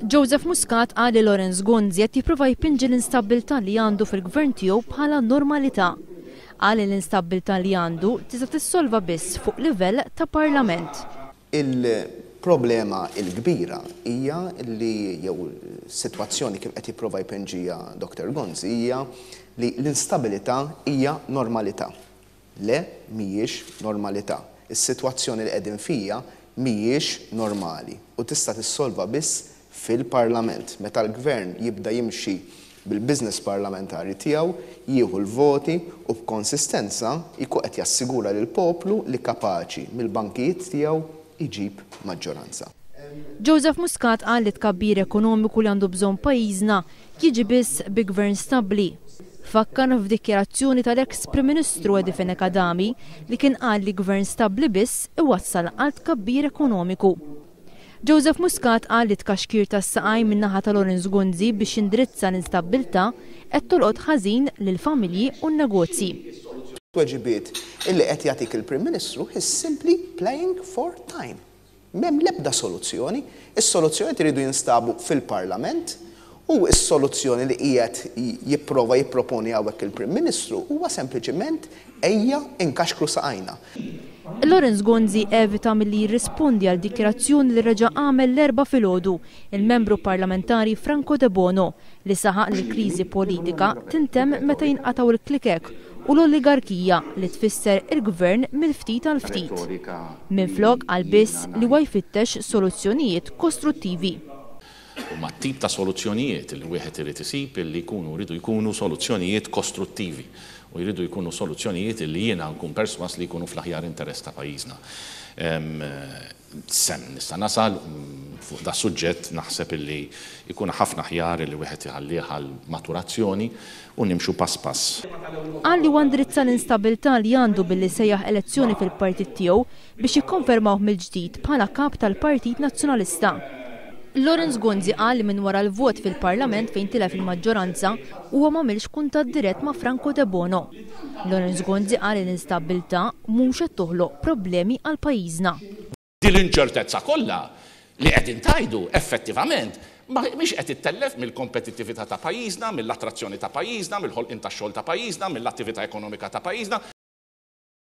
Joseph Muscat qal li Lawrence Gonzi qed jipprova jpinġi l-instabilità li għandu fil-gvern tiegħu bħala normalità. Qal li l-instabilità li għandu tista' tissolva biss fuq livell ta' Parlament. Il-problema l-kbira hija li jew sitwazzjoni kif qed jipprova jpinġija Dr. Gonzi hija li l-instabilità hija normalità. Le mhijiex normalità. Is-sitwazzjoni li qegħdin fija mhijiex normali u tista' tissolva biss fil-Parlament. Meta l-Gvern jibda jimxi bil-business parlamentari tiegħu, jieħu l-voti u b'konsistenza jkun qed jassigura lil poplu li kapaċi mill-bankijiet tiegħu iġib maġġoranza. Joseph Muscat qal li tkabbir ekonomiku li għandu bżonn pajjiżna jiġi biss bi gvern stabbli. Fakkar f'dikjarazzjoni tal-eks Prim Ministru Edifin Ekadami li kien qal li gvern stabbli biss iwassal għal tkabbir ekonomiku. Joseph Muscat qal li tkaxkir tas-saqaj min-naħa ta' Lawrence Gonzi biex indirizza l-instabilità qed tolqot ħażin lill-familji u n-negozji. Tweġibiet illi qed jagħtik il-Prim Ministru is simply playing for time. M'hemm l-ebda soluzzjoni, is-soluzzjoni tridu jinstabu fil-Parlament u s-soluzzjoni li qiegħed jipprova jipproponi hawnhekk il-Prim Ministru huwa sempliċement ejja inkaxkru saqajna. Lawrence Gonzi evita milli jirrispondi għal dikjarazzjoni li reġa' għamel l-erba' filgħodu il-membru parlamentari Franco De Bono li saħaq li l-kriżi politika tintemm meta jinqataw il-klikek u l-oligarkija li tfisser il-gvern mill-ftit għal ftit. Minflok għal biss li huwa jfittex soluzzjonijiet kostruttivi. U ma' tip ta' soluzzjonijiet li wieħed irid isib li jridu jkunu soluzzjonijiet kostruttivi u jridu jkunu soluzzjonijiet li jiena nkun perswas li jkunu fl-aħjar interess ta' pajjiżna. Nista' nasal fuq da' suġġett naħseb illi jkun ħafna aħjar li wieħed iħallih għal maturazzjoni u nimxu pass pass. Qal li huwa ndirizza l-instabilità li għandu billi sejjaħ elezzjoni fil-partit tiegħu biex jikkonfermawh mill-ġdid bħala kap tal-Partit Nazzjonalista. Lawrence Gonzi qal li minn wara l-vot fil-Parlament fejn tilef il-maġġoranza huwa m'għamilx kuntatt dirett ma' Franco De Bono. Lawrence Gonzi qal li l-instabilità mhux qed toħloq problemi għal pajjiżna. Din l-inċertezza kollha li qed intajdu effettivament mhix qed ittellef mill-kompetittività ta' pajjiżna, mill-attrazzjoni ta' pajjiżna, mill-ħolqien tax-xogħol ta' pajjiżna, mill-attività ekonomika ta' pajjiżna.